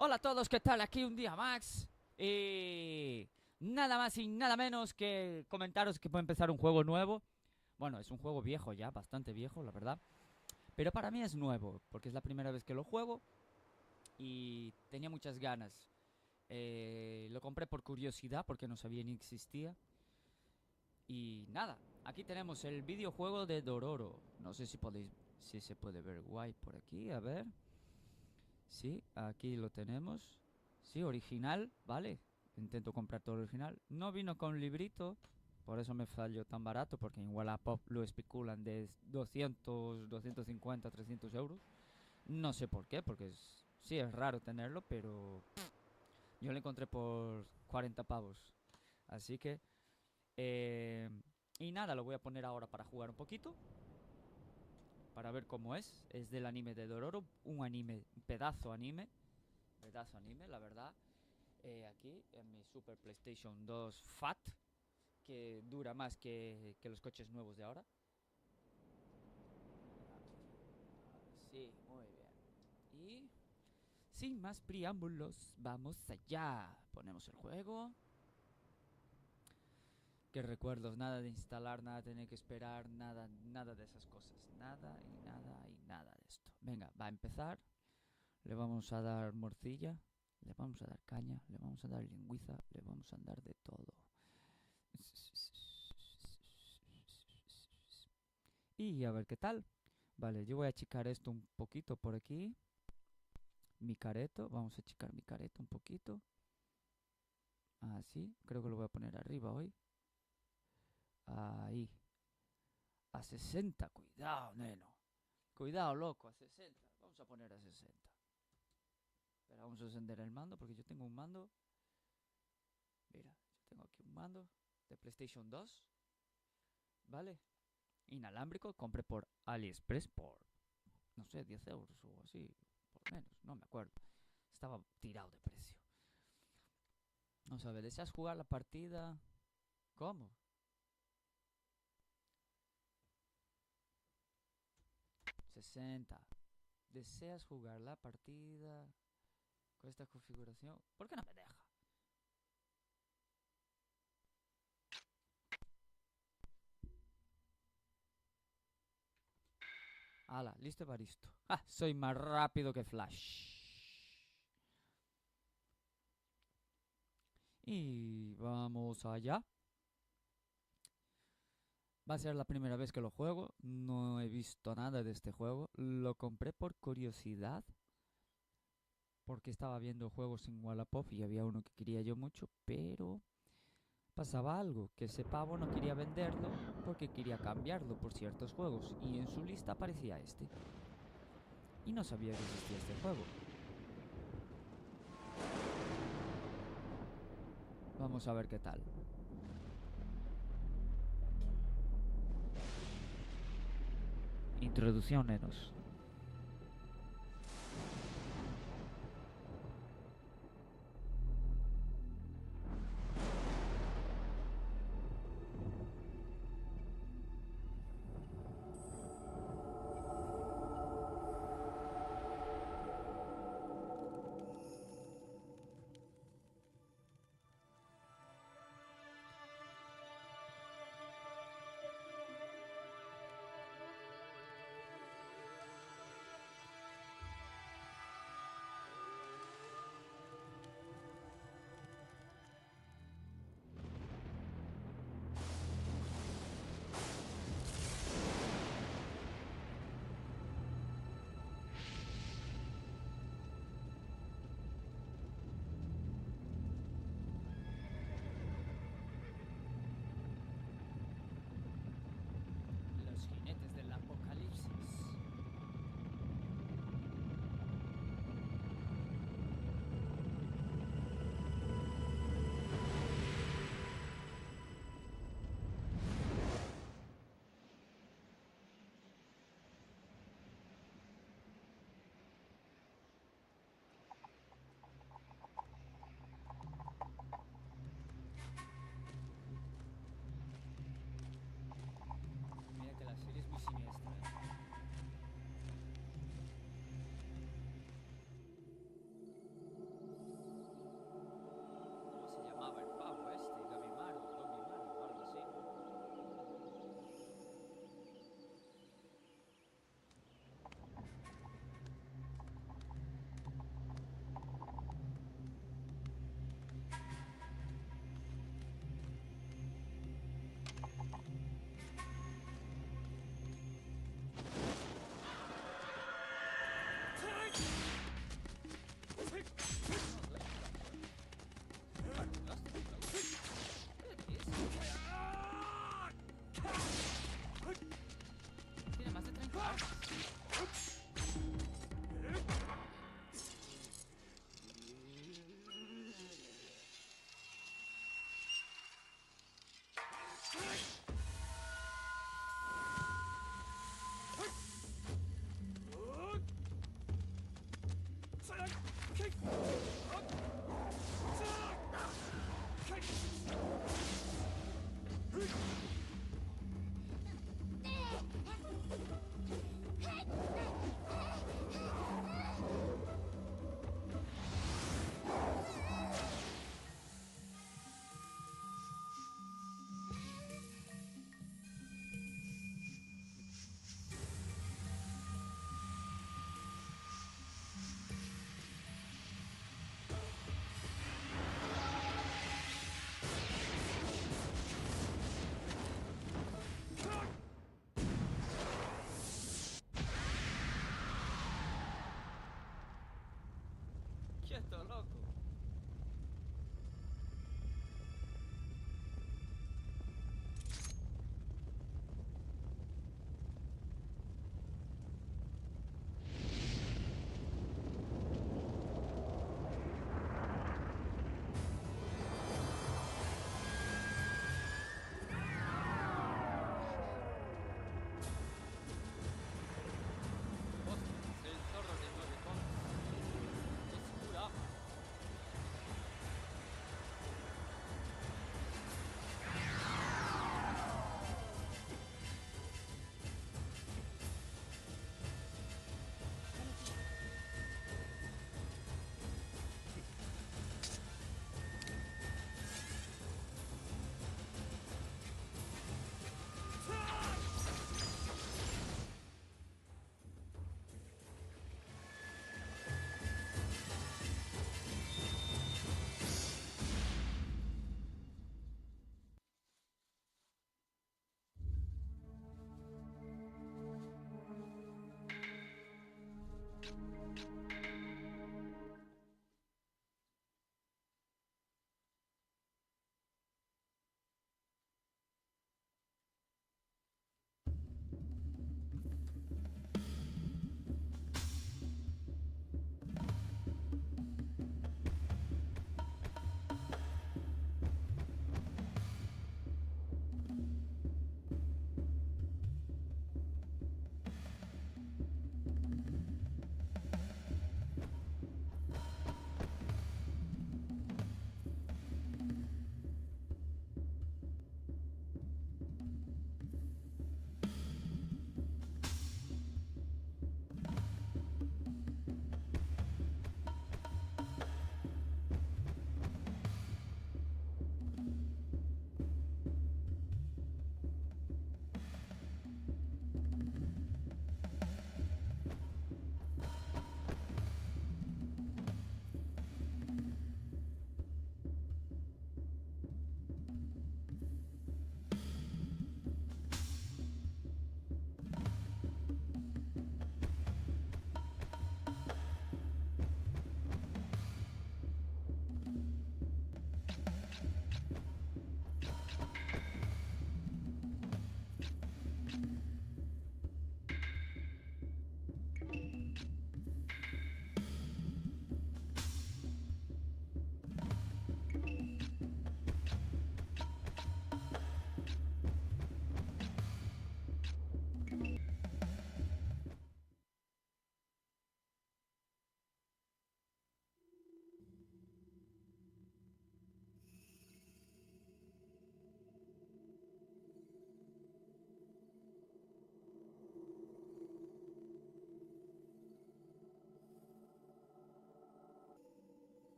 Hola a todos, ¿qué tal? Aquí un día más. Y nada más y nada menos que comentaros que puede empezar un juego nuevo. Bueno, es un juego viejo ya, bastante viejo, la verdad. Pero para mí es nuevo, porque es la primera vez que lo juego y tenía muchas ganas. Lo compré por curiosidad, porque no sabía ni existía. Y nada, aquí tenemos el videojuego de Dororo. No sé si se puede ver guay por aquí, a ver. Sí, aquí lo tenemos. Sí, original, vale. Intento comprar todo original. No vino con librito, por eso me salió tan barato, porque en Wallapop lo especulan de 200, 250, 300 euros. No sé por qué, porque sí es raro tenerlo, pero yo lo encontré por 40 pavos. Así que, eh, y nada, lo voy a poner ahora para jugar un poquito, para ver cómo es. Es del anime de Dororo, un anime, un pedazo anime, la verdad. Aquí en mi Super PlayStation 2 Fat, que dura más que los coches nuevos de ahora. Sí, muy bien. Y sin más preámbulos, vamos allá. Ponemos el juego. Qué recuerdos, nada de instalar, nada de tener que esperar, nada, nada de esas cosas. Nada y nada y nada de esto. Venga, va a empezar. Le vamos a dar morcilla, le vamos a dar caña, le vamos a dar lingüiza, le vamos a dar de todo. Y a ver qué tal. Vale, yo voy a achicar esto un poquito por aquí. Mi careto, vamos a achicar mi careto un poquito. Así, creo que lo voy a poner arriba hoy. Ahí. A 60, cuidado, neno. Cuidado, loco, a 60. Vamos a poner a 60. Pero vamos a encender el mando porque yo tengo un mando. Mira, yo tengo aquí un mando de PlayStation 2. ¿Vale? Inalámbrico, compré por AliExpress por, no sé, 10 euros o así. Por menos, no me acuerdo. Estaba tirado de precio. Vamos a ver, ¿deseas jugar la partida? ¿Cómo? 60. ¿Deseas jugar la partida con esta configuración? ¿Por qué no me deja? Hala, listo para esto. ¡Ah! Soy más rápido que Flash. Y vamos allá. Va a ser la primera vez que lo juego. No he visto nada de este juego. Lo compré por curiosidad, porque estaba viendo juegos en Wallapop y había uno que quería yo mucho, pero pasaba algo, que ese pavo no quería venderlo porque quería cambiarlo por ciertos juegos y en su lista aparecía este. Y no sabía que existía este juego. Vamos a ver qué tal. Introducción, nenos.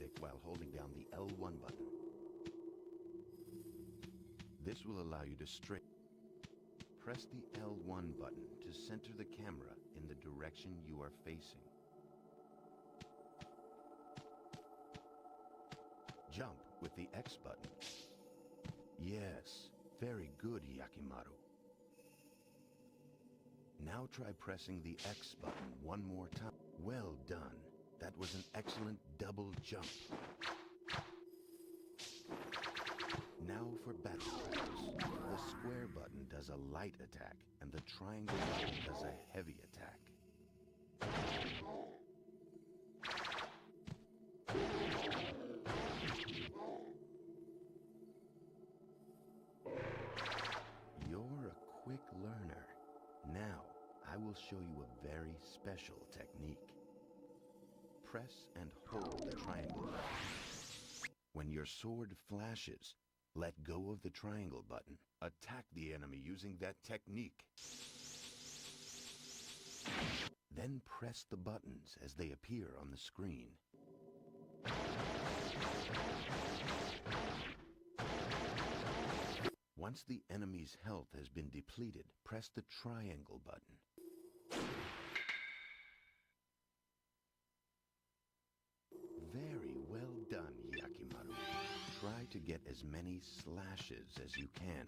joystick while holding down the L1 button. This will allow you to straight. Press the L1 button to center the camera in the direction you are facing. Jump with the X button. Yes, very good, Yakimaru. Now try pressing the X button one more time. Well done. That was an excellent double jump. Now for battle practice. The square button does a light attack, and the triangle button does a heavy attack. You're a quick learner. Now, I will show you a very special technique. Press and hold the triangle button. When your sword flashes, let go of the triangle button. Attack the enemy using that technique. Then press the buttons as they appear on the screen. Once the enemy's health has been depleted, press the triangle button. Very well done, Yakimaru. Try to get as many slashes as you can.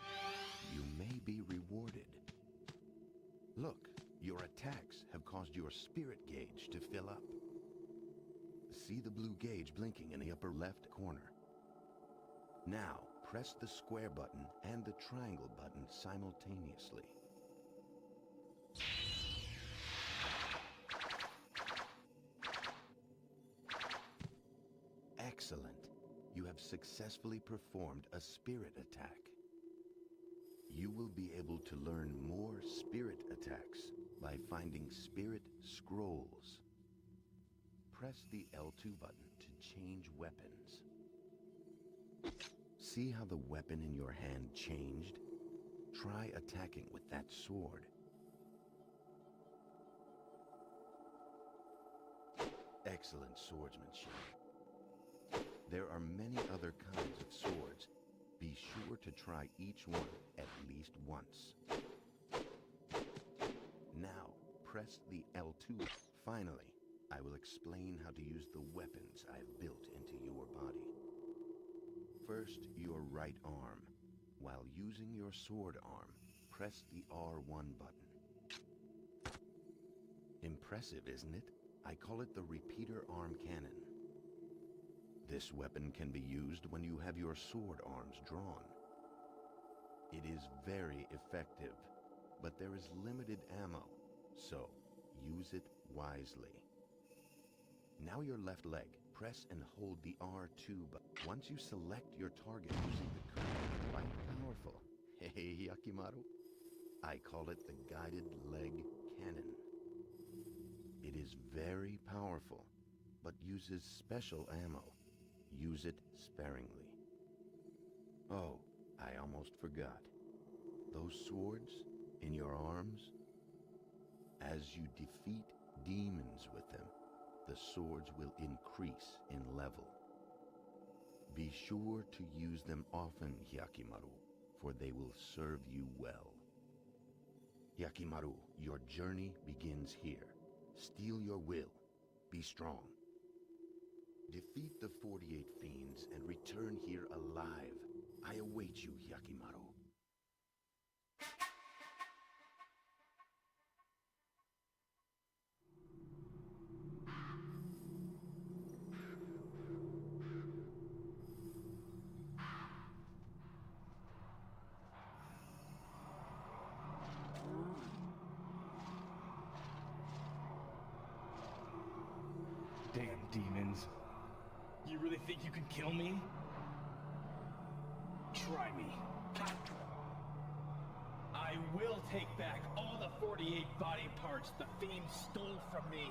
You may be rewarded. Look, your attacks have caused your spirit gauge to fill up. See the blue gauge blinking in the upper left corner. Now, press the square button and the triangle button simultaneously. Excellent. You have successfully performed a spirit attack. You will be able to learn more spirit attacks by finding spirit scrolls. Press the L2 button to change weapons. See how the weapon in your hand changed? Try attacking with that sword. Excellent swordsmanship. There are many other kinds of swords. Be sure to try each one at least once. Now, press the L2. Finally, I will explain how to use the weapons I've built into your body. First, your right arm. While using your sword arm, press the R1 button. Impressive, isn't it? I call it the repeater arm cannon. This weapon can be used when you have your sword arms drawn. It is very effective, but there is limited ammo, so use it wisely. Now your left leg, press and hold the R2 button. Once you select your target using the command, quite powerful. Hey, Yakimaru. I call it the guided leg cannon. It is very powerful, but uses special ammo. Use it sparingly. Oh, I almost forgot. Those swords in your arms, as you defeat demons with them, the swords will increase in level. Be sure to use them often, Yakimaru, for they will serve you well. Yakimaru, your journey begins here. Steel your will. Be strong. Defeat the 48 fiends and return here alive. I await you, Yakimaru. Damn demons. You really think you can kill me? Try me. I will take back all the 48 body parts the fiend stole from me.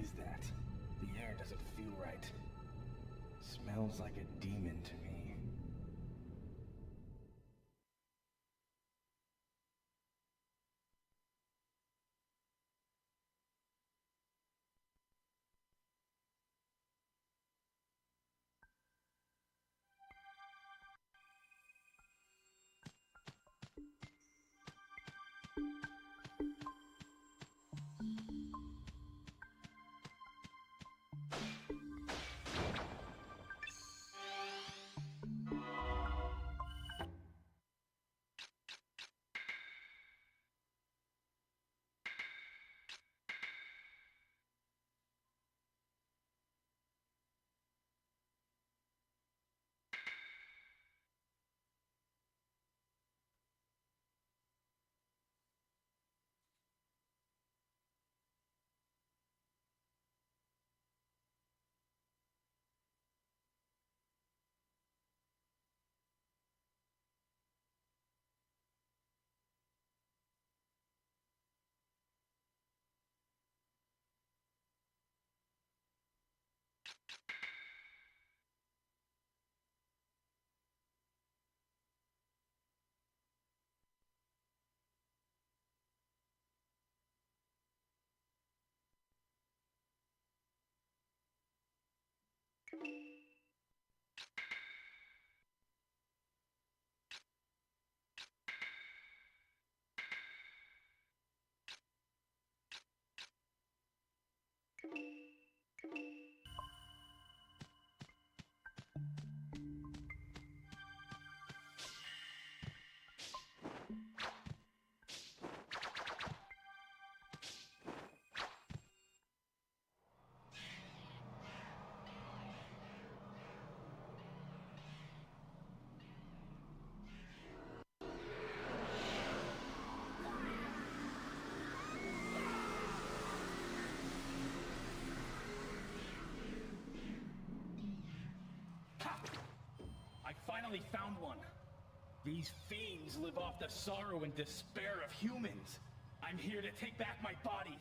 is that? The air doesn't feel right. Smells like a demon to me. I finally found one. These fiends live off the sorrow and despair of humans. I'm here to take back my body.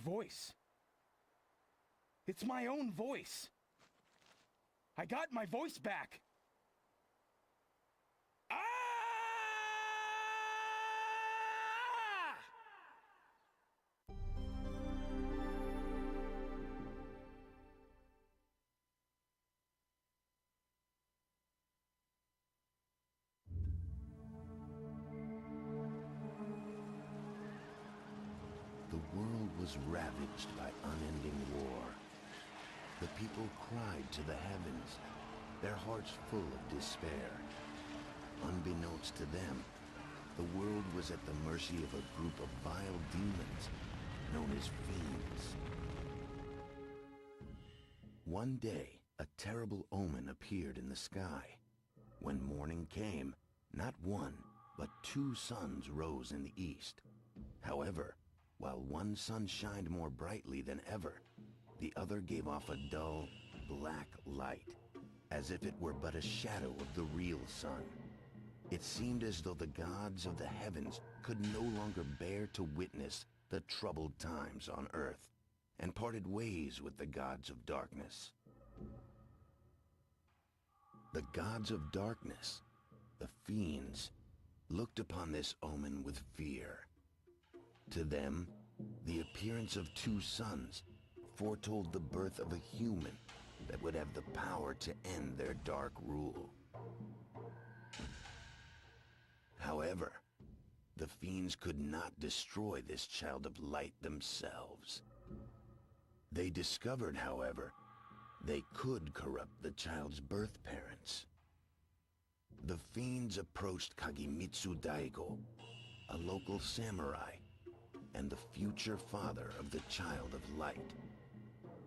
voice. It's my own voice. I got my voice back. Ah! The world was ravaged by unending war. The people cried to the heavens, their hearts full of despair. Unbeknownst to them, the world was at the mercy of a group of vile demons known as fiends. One day, a terrible omen appeared in the sky. When morning came, not one, but two suns rose in the east. However, while one sun shined more brightly than ever, the other gave off a dull, black light, as if it were but a shadow of the real sun. It seemed as though the gods of the heavens could no longer bear to witness the troubled times on earth, and parted ways with the gods of darkness. The gods of darkness, the fiends, looked upon this omen with fear. To them, the appearance of two suns foretold the birth of a human that would have the power to end their dark rule. However, the fiends could not destroy this child of light themselves. They discovered, however, they could corrupt the child's birth parents. The fiends approached Kagemitsu Daigo, a local samurai, and the future father of the child of light,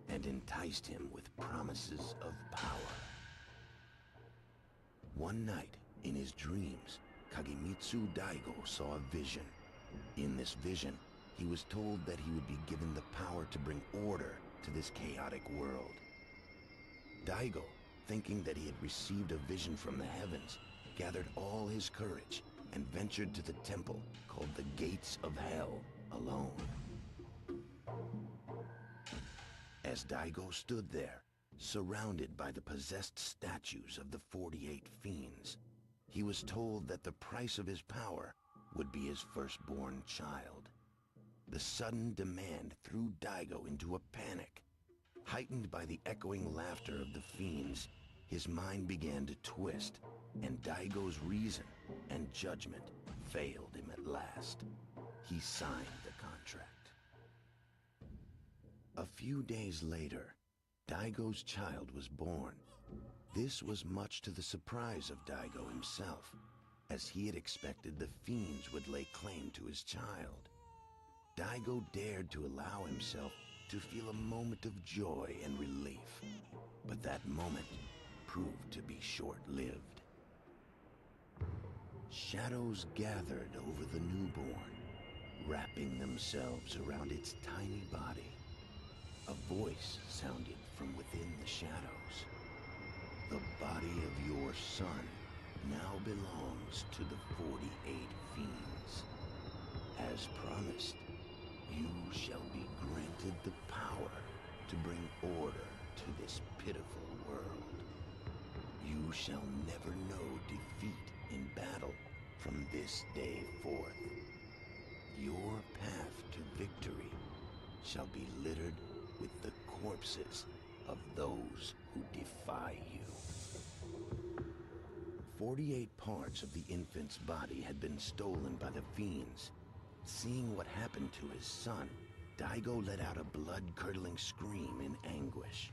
and enticed him with promises of power. One night, in his dreams, Kagemitsu Daigo saw a vision. In this vision, he was told that he would be given the power to bring order to this chaotic world. Daigo, thinking that he had received a vision from the heavens, gathered all his courage and ventured to the temple called the Gates of Hell alone. As Daigo stood there, surrounded by the possessed statues of the 48 fiends, he was told that the price of his power would be his firstborn child. The sudden demand threw Daigo into a panic. Heightened by the echoing laughter of the fiends, his mind began to twist, and Daigo's reason and judgment failed him at last. He signed the contract. A few days later, Daigo's child was born. This was much to the surprise of Daigo himself, as he had expected the fiends would lay claim to his child. Daigo dared to allow himself to feel a moment of joy and relief, but that moment proved to be short-lived. Shadows gathered over the newborn, wrapping themselves around its tiny body. A voice sounded from within the shadows. The body of your son now belongs to the 48 fiends. As promised, you shall be granted the power to bring order to this pitiful world. You shall never know defeat in battle from this day forth. Your path to victory shall be littered with the corpses of those who defy you. 48 parts of the infant's body had been stolen by the fiends. Seeing what happened to his son, Daigo let out a blood-curdling scream in anguish.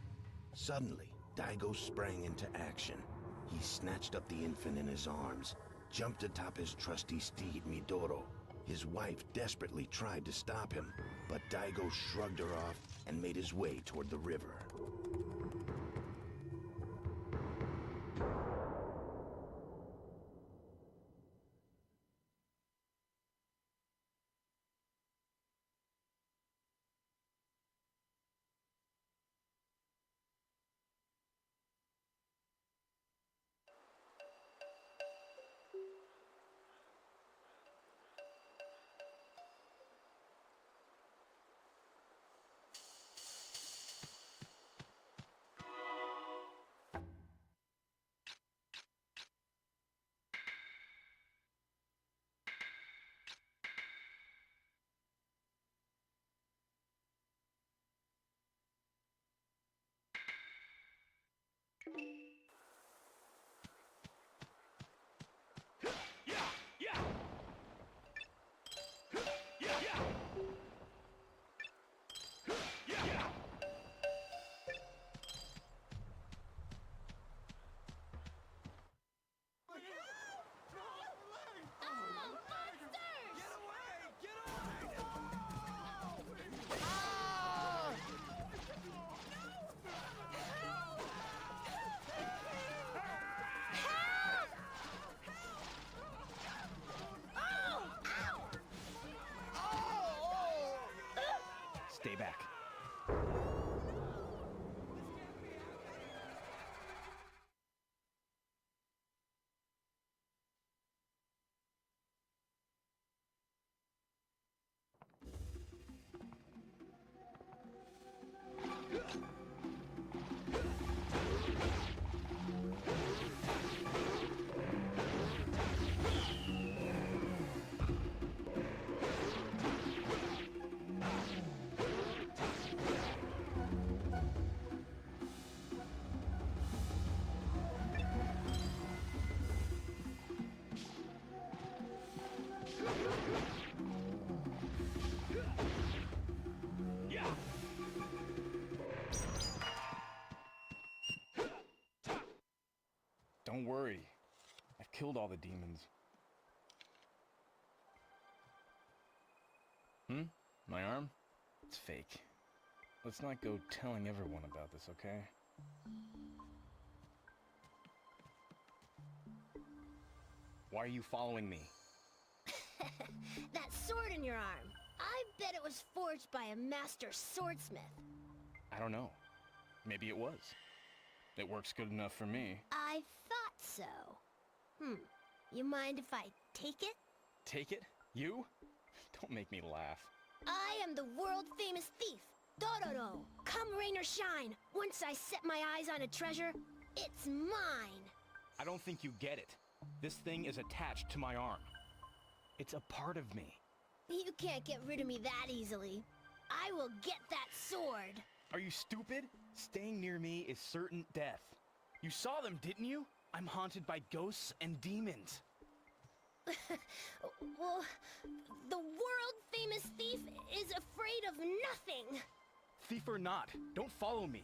Suddenly, Daigo sprang into action. He snatched up the infant in his arms, jumped atop his trusty steed Midoro. His wife desperately tried to stop him, but Daigo shrugged her off and made his way toward the river. Don't worry. I've killed all the demons. My arm? It's fake. Let's not go telling everyone about this, okay? Why are you following me? That sword in your arm. I bet it was forged by a master swordsmith. I don't know. Maybe it was. It works good enough for me. I thought so. You mind if I take it? Take it? You? Don't make me laugh. I am the world-famous thief, Dororo. Come rain or shine, once I set my eyes on a treasure, it's mine. I don't think you get it. This thing is attached to my arm. It's a part of me. You can't get rid of me that easily. I will get that sword. Are you stupid? Staying near me is certain death. You saw them, didn't you? I'm haunted by ghosts and demons. Well, the world-famous thief is afraid of nothing. Thief or not, don't follow me.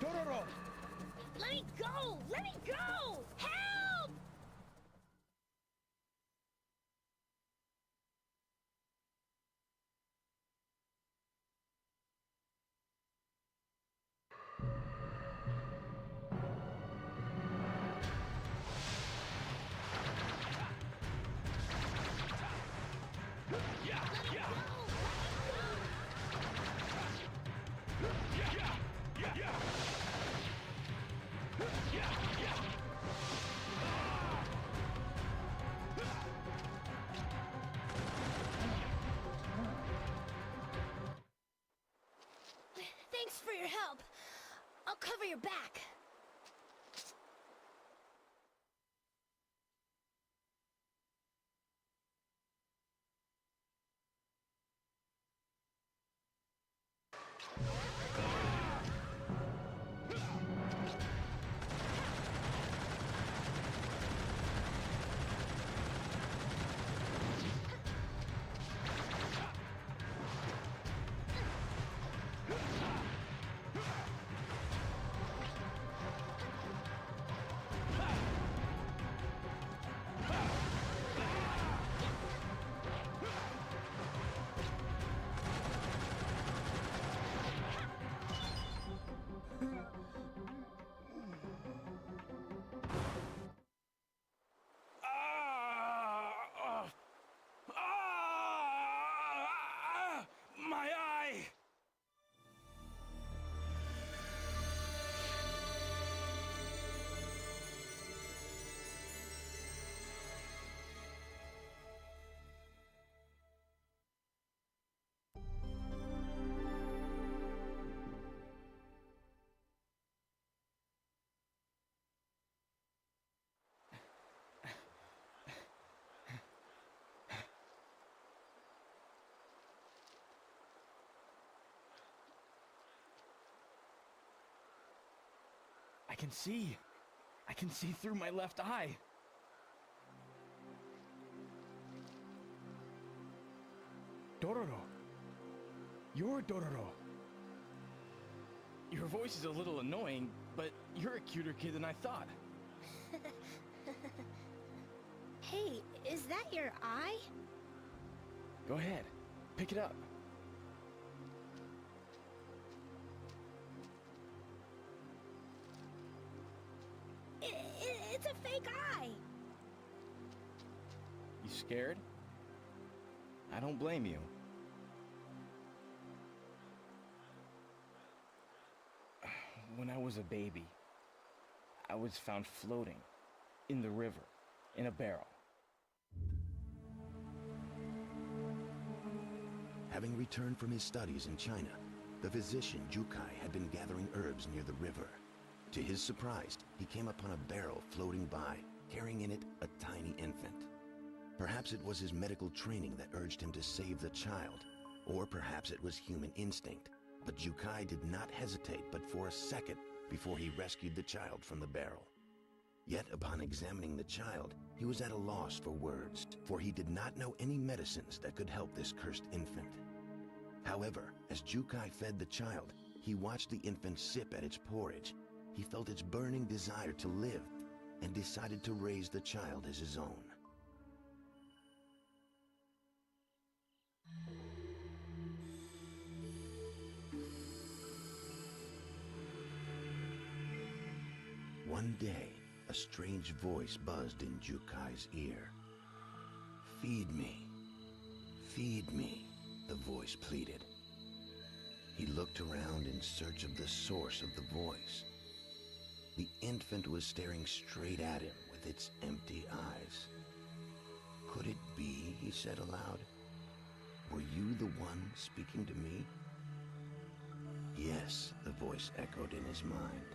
Dororo! Let me go! Let me go! Help! Thanks for your help. I'll cover your back. I can see. I can see through my left eye. Dororo. You're Dororo. Your voice is a little annoying, but you're a cuter kid than I thought. Hey, is that your eye? Go ahead, pick it up. It's a fake eye. You scared? I don't blame you. When I was a baby, I was found floating in the river in a barrel. Having returned from his studies in China, the physician Jukai had been gathering herbs near the river. To his surprise, he came upon a barrel floating by, carrying in it a tiny infant. Perhaps it was his medical training that urged him to save the child, or perhaps it was human instinct. But Jukai did not hesitate but for a second before he rescued the child from the barrel. Yet upon examining the child, he was at a loss for words, for he did not know any medicines that could help this cursed infant. However, as Jukai fed the child, he watched the infant sip at its porridge. He felt its burning desire to live and decided to raise the child as his own. One day, a strange voice buzzed in Jukai's ear. "Feed me. Feed me," the voice pleaded. He looked around in search of the source of the voice. The infant was staring straight at him with its empty eyes. "Could it be?" he said aloud. "Were you the one speaking to me?" "Yes," the voice echoed in his mind.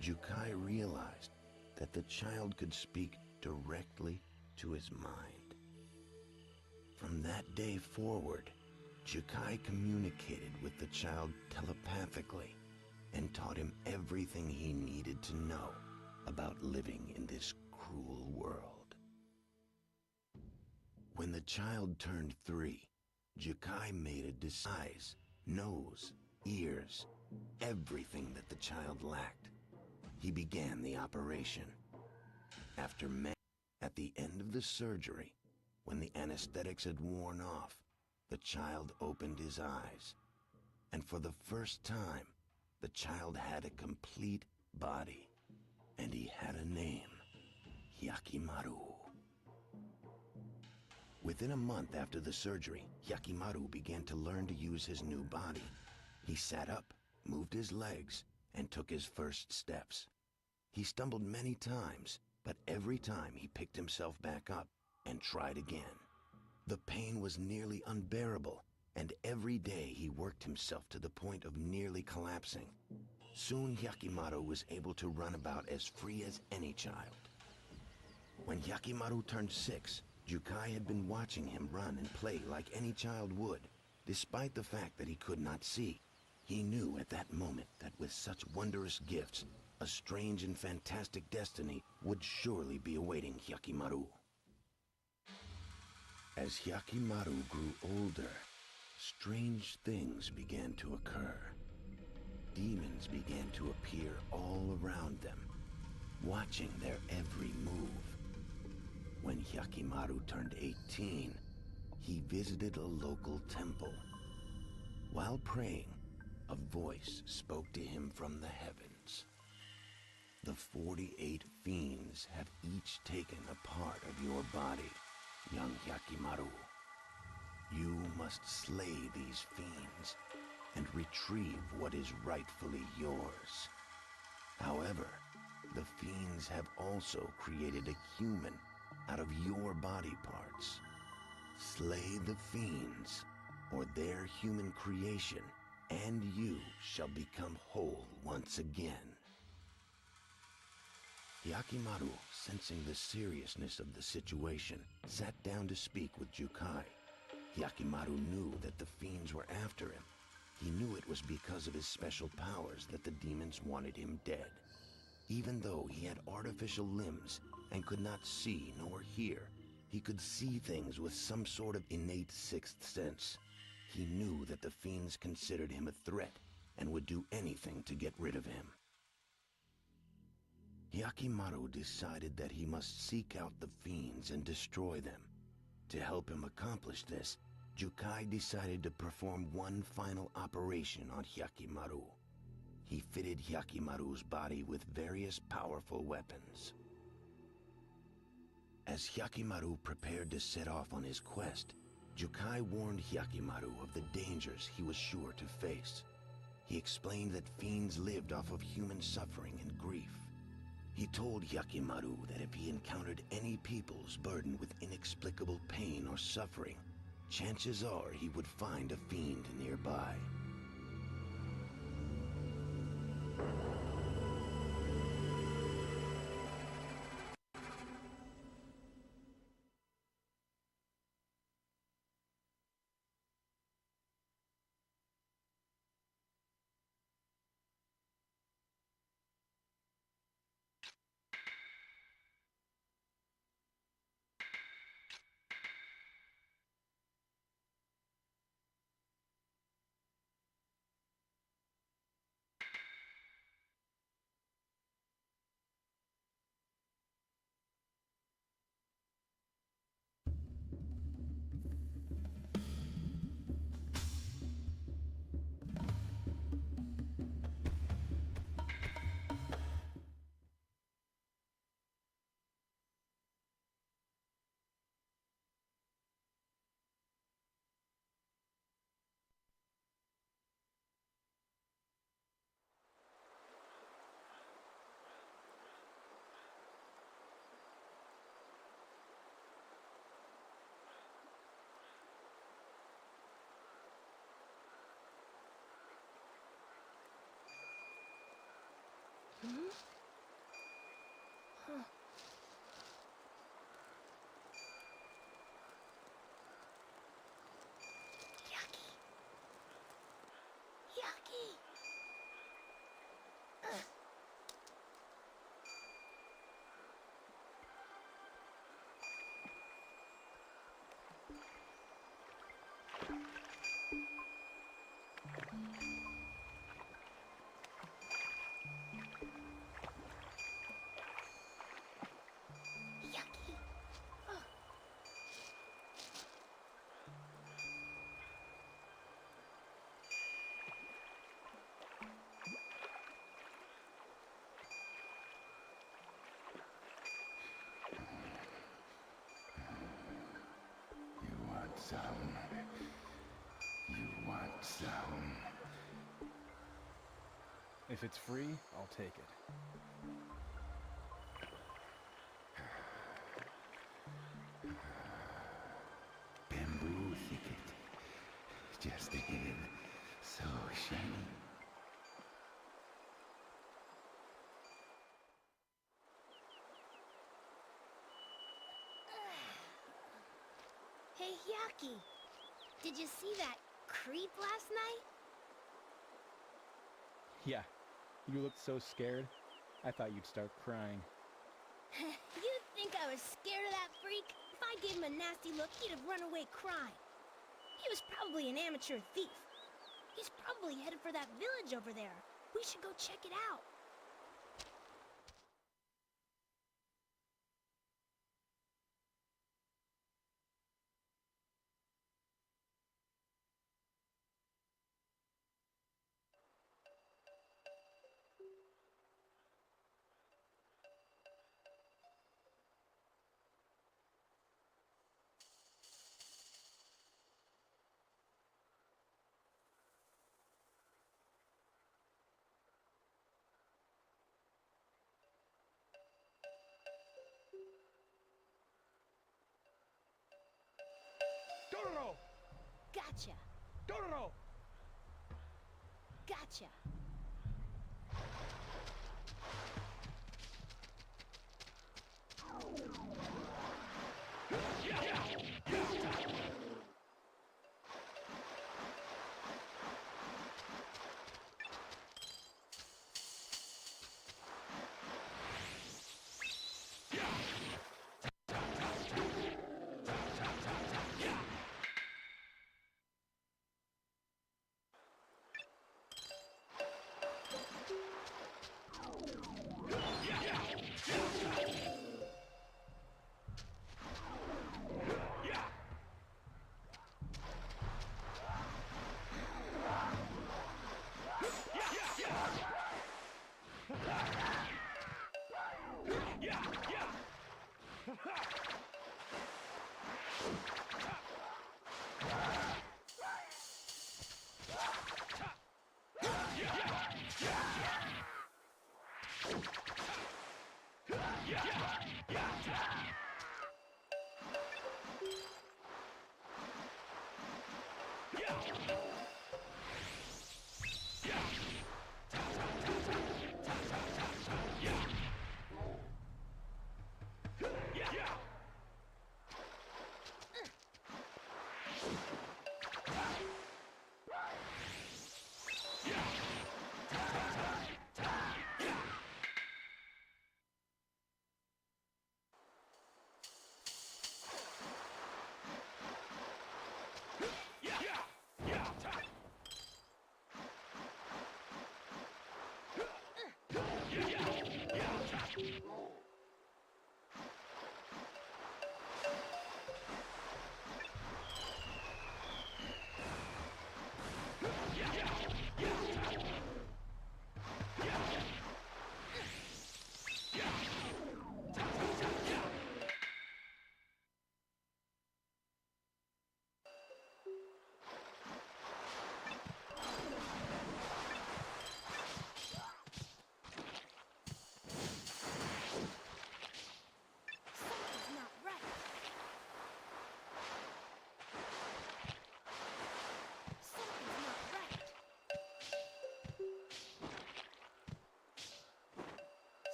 Jukai realized that the child could speak directly to his mind. From that day forward, Jukai communicated with the child telepathically and taught him everything he needed to know about living in this cruel world. When the child turned 3, Jukai made a eyes, nose, ears, everything that the child lacked. He began the operation. At the end of the surgery, when the anesthetics had worn off, the child opened his eyes. And for the first time, the child had a complete body. And he had a name, Hyakimaru. Within a month after the surgery, Hyakimaru began to learn to use his new body. He sat up, moved his legs, and took his first steps. He stumbled many times, but every time he picked himself back up and tried again. The pain was nearly unbearable, and every day he worked himself to the point of nearly collapsing. Soon Hyakimaru was able to run about as free as any child. When Hyakimaru turned 6, Jukai had been watching him run and play like any child would, despite the fact that he could not see. He knew at that moment that with such wondrous gifts, a strange and fantastic destiny would surely be awaiting Hyakimaru. As Hyakimaru grew older, strange things began to occur. Demons began to appear all around them, watching their every move. When Hyakimaru turned 18, he visited a local temple. While praying, a voice spoke to him from the heavens. "The 48 fiends have each taken a part of your body, young Hyakimaru. You must slay these fiends and retrieve what is rightfully yours. However, the fiends have also created a human out of your body parts. Slay the fiends, or their human creation, and you shall become whole once again." Hyakimaru, sensing the seriousness of the situation, sat down to speak with Jukai. Hyakimaru knew that the fiends were after him, He knew it was because of his special powers that the demons wanted him dead. Even though he had artificial limbs and could not see nor hear, he could see things with some sort of innate sixth sense. He knew that the fiends considered him a threat and would do anything to get rid of him. Hyakimaru decided that he must seek out the fiends and destroy them. To help him accomplish this, Jukai decided to perform one final operation on Hyakimaru. He fitted Hyakimaru's body with various powerful weapons. As Hyakimaru prepared to set off on his quest, Jukai warned Hyakimaru of the dangers he was sure to face. He explained that fiends lived off of human suffering and grief. He told Hyakimaru that if he encountered any peoples burdened with inexplicable pain or suffering, chances are he would find a fiend nearby. Yucky. Yucky. Yucky. You want some? You want some? If it's free, I'll take it. Bamboo thicket. Just ahead. So shiny. Hey, Yucky. Did you see that creep last night? Yeah, you looked so scared, I thought you'd start crying. You'd think I was scared of that freak? If I gave him a nasty look, he'd have run away crying. He was probably an amateur thief. He's probably headed for that village over there. We should go check it out. Dororo! Gotcha. Dororo! Gotcha. Something's not right. Something's not right.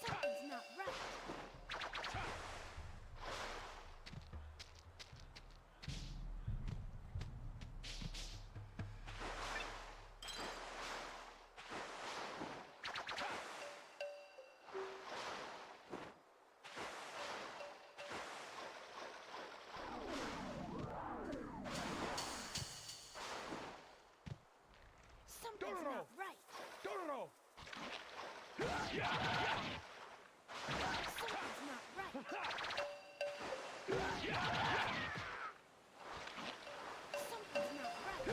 Something's not right. Something's not right. Dororo! Something's not right. Something's not right.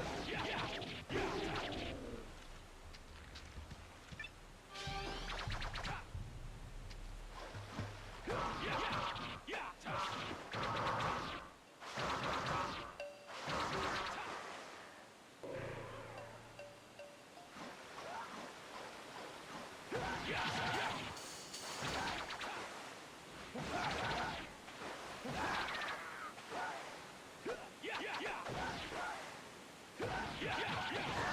Yeah!